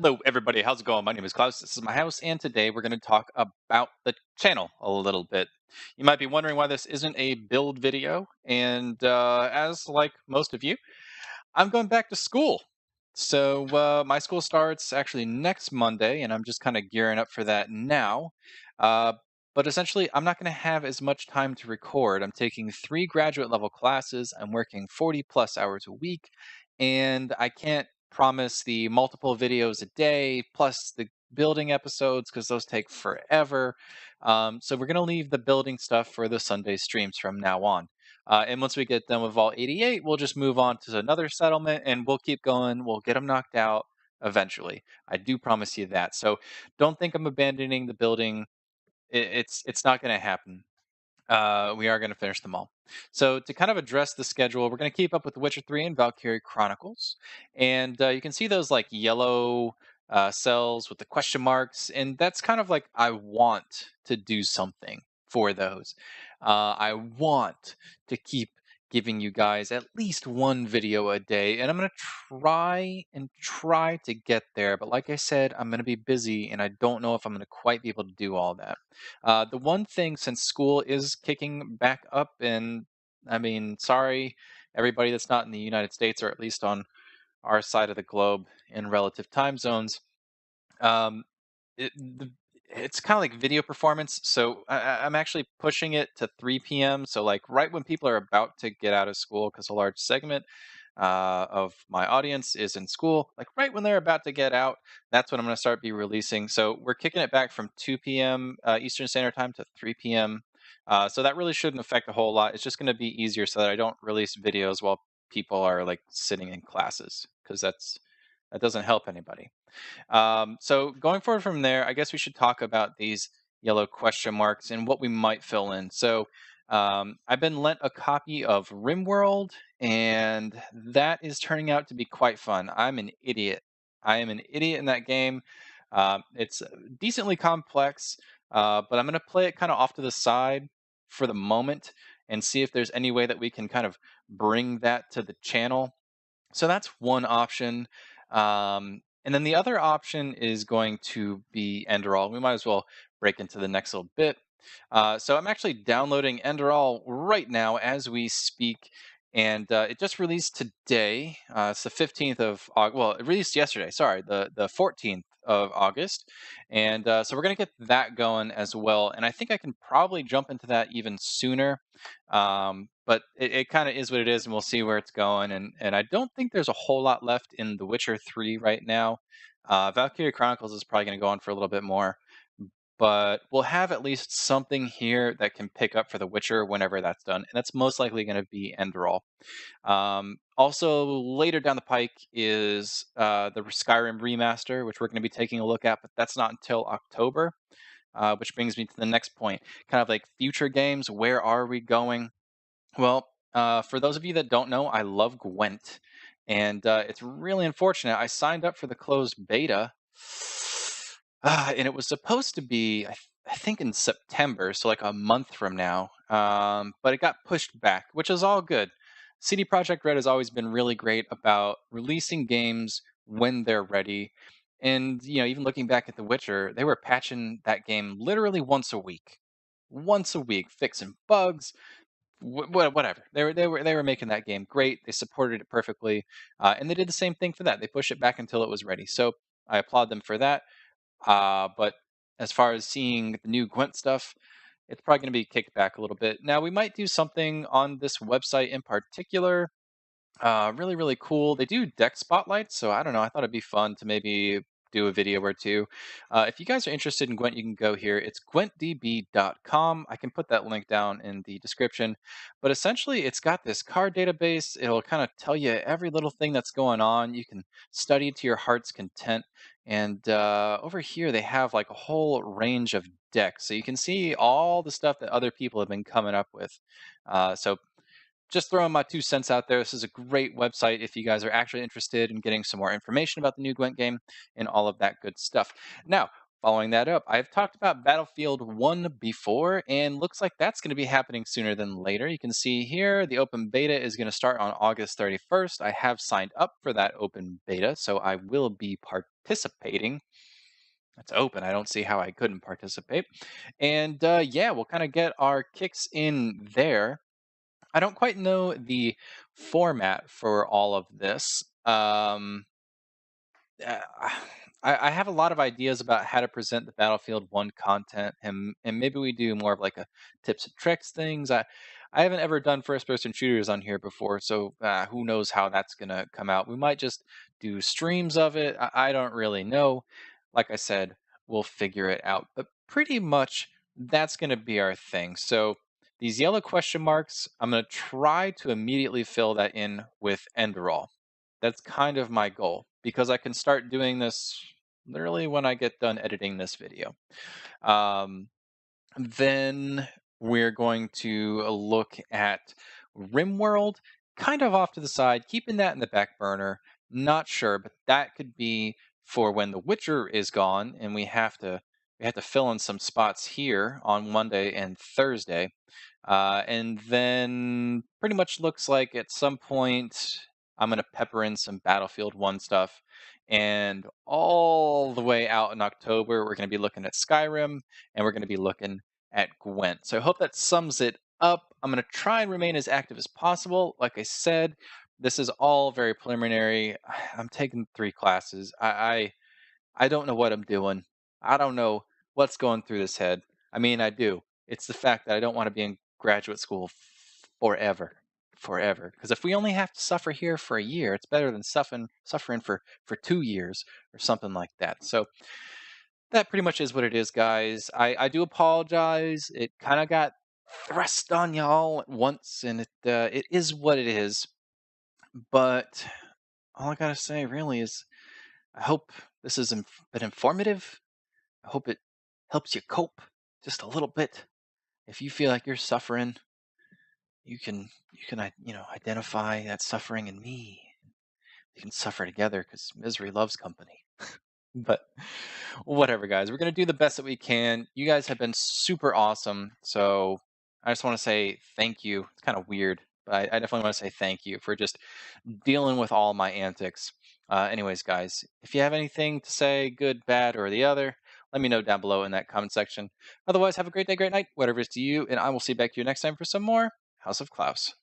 Hello, everybody. How's it going? My name is Klaus. This is my house, and today we're going to talk about the channel a little bit. You might be wondering why this isn't a build video, and as like most of you, I'm going back to school. So my school starts actually next Monday, and I'm just kind of gearing up for that now. Uh, but essentially, I'm not going to have as much time to record. I'm taking 3 graduate level classes. I'm working 40 plus hours a week, and I can't promise the multiple videos a day plus the building episodes because those take forever. So we're going to leave the building stuff for the Sunday streams from now on. And once we get done with Vault 88, we'll just move on to another settlement and we'll keep going. We'll get them knocked out eventually. I do promise you that. So don't think I'm abandoning the building. It's not going to happen. We are going to finish them all. So to kind of address the schedule, we're going to keep up with The Witcher 3 and Valkyrie Chronicles. And you can see those like yellow cells with the question marks. And that's kind of like I want to do something for those. I want to keep giving you guys at least one video a day. And I'm going to try to get there. But like I said, I'm going to be busy and I don't know if I'm going to quite be able to do all that. The one thing, since school is kicking back up, and I mean, sorry, everybody that's not in the United States, or at least on our side of the globe in relative time zones, um, it, the, it's kind of like video performance. So I'm actually pushing it to 3 p.m. So, like, right when people are about to get out of school, because a large segment of my audience is in school, like right when they're about to get out, that's when I'm going to start be releasing. So we're kicking it back from 2 p.m. Eastern Standard Time to 3 p.m. So that really shouldn't affect a whole lot. It's just going to be easier so that I don't release videos while people are like sitting in classes, because that doesn't help anybody. So going forward from there, I guess we should talk about these yellow question marks and what we might fill in. So I've been lent a copy of Rimworld, and that is turning out to be quite fun. I'm an idiot. I am an idiot in that game. It's decently complex, but I'm going to play it kind of off to the side for the moment and see if there's any way that we can kind of bring that to the channel. So that's one option. And then the other option is going to be Enderal. We might as well break into the next little bit. So I'm actually downloading Enderal right now as we speak. And it just released today. It's the 15th of August. Well, it released yesterday. Sorry, the 14th of August. And so we're going to get that going as well. And I think I can probably jump into that even sooner. But it kind of is what it is, and we'll see where it's going. And I don't think there's a whole lot left in The Witcher 3 right now. Valkyrie Chronicles is probably going to go on for a little bit more, but we'll have at least something here that can pick up for The Witcher whenever that's done, and that's most likely going to be Enderal. Also, later down the pike is the Skyrim remaster, which we're going to be taking a look at, but that's not until October. Which brings me to the next point, kind of like future games. Where are we going? Well, for those of you that don't know, I love Gwent, and it's really unfortunate. I signed up for the closed beta, and it was supposed to be, I think, in September, so like a month from now. But it got pushed back, which is all good. CD Projekt Red has always been really great about releasing games when they're ready. And even looking back at The Witcher, they were patching that game literally once a week, fixing bugs, whatever. They were making that game great. They supported it perfectly, and they did the same thing for that. They pushed it back until it was ready. So I applaud them for that. But as far as seeing the new Gwent stuff, it's probably going to be kicked back a little bit. Now we might do something on this website in particular. Really, really cool. They do deck spotlights, so I don't know. I thought it'd be fun to maybe do a video or two. If you guys are interested in Gwent, you can go here. It's gwentdb.com. I can put that link down in the description. But essentially, it's got this card database. It'll kind of tell you every little thing that's going on. You can study to your heart's content. And over here, they have like a whole range of decks. So you can see all the stuff that other people have been coming up with. So just throwing my 2 cents out there. This is a great website if you guys are actually interested in getting some more information about the new Gwent game and all of that good stuff. Now, Following that up, I've talked about Battlefield 1 before, and looks like that's going to be happening sooner than later. You can see here the open beta is going to start on August 31st. I have signed up for that open beta, so I will be participating. It's open. I don't see how I couldn't participate. And yeah, we'll kind of get our kicks in there. I don't quite know the format for all of this. Uh, I have a lot of ideas about how to present the Battlefield 1 content, and maybe we do more of like a tips and tricks things. I haven't ever done first person shooters on here before, so who knows how that's gonna come out. We might just do streams of it. I don't really know. Like I said, we'll figure it out. But pretty much that's gonna be our thing. So these yellow question marks, I'm gonna try to immediately fill that in with Enderal. That's kind of my goal because I can start doing this literally when I get done editing this video. Um, then we're going to look at Rimworld, kind of off to the side, keeping that in the back burner. Not sure, but that could be for when The Witcher is gone, and we have to fill in some spots here on Monday and Thursday. And then pretty much looks like at some point I'm going to pepper in some Battlefield 1 stuff. And all the way out in October, we're going to be looking at Skyrim and we're going to be looking at Gwent. So I hope that sums it up. I'm going to try and remain as active as possible. Like I said, this is all very preliminary. I'm taking 3 classes. I don't know what I'm doing. I don't know what's going through this head. I mean, I do. It's the fact that I don't want to be in graduate school forever, forever. Because if we only have to suffer here for a year, it's better than suffering for 2 years or something like that. So that pretty much is what it is, guys. I do apologize. It kind of got thrust on y'all at once, and it is what it is. But all I gotta say really is I hope this has been informative. I hope it helps you cope just a little bit. If you feel like you're suffering, you can identify that suffering in me. We can suffer together because misery loves company. But whatever, guys, we're gonna do the best that we can. You guys have been super awesome, so I just want to say thank you. It's kind of weird, but I definitely want to say thank you for just dealing with all my antics. Anyways, guys, if you have anything to say, good, bad, or the other, let me know down below in that comment section. Otherwise, have a great day, great night, whatever it is to you, and I will see you back to you next time for some more House of Klaus.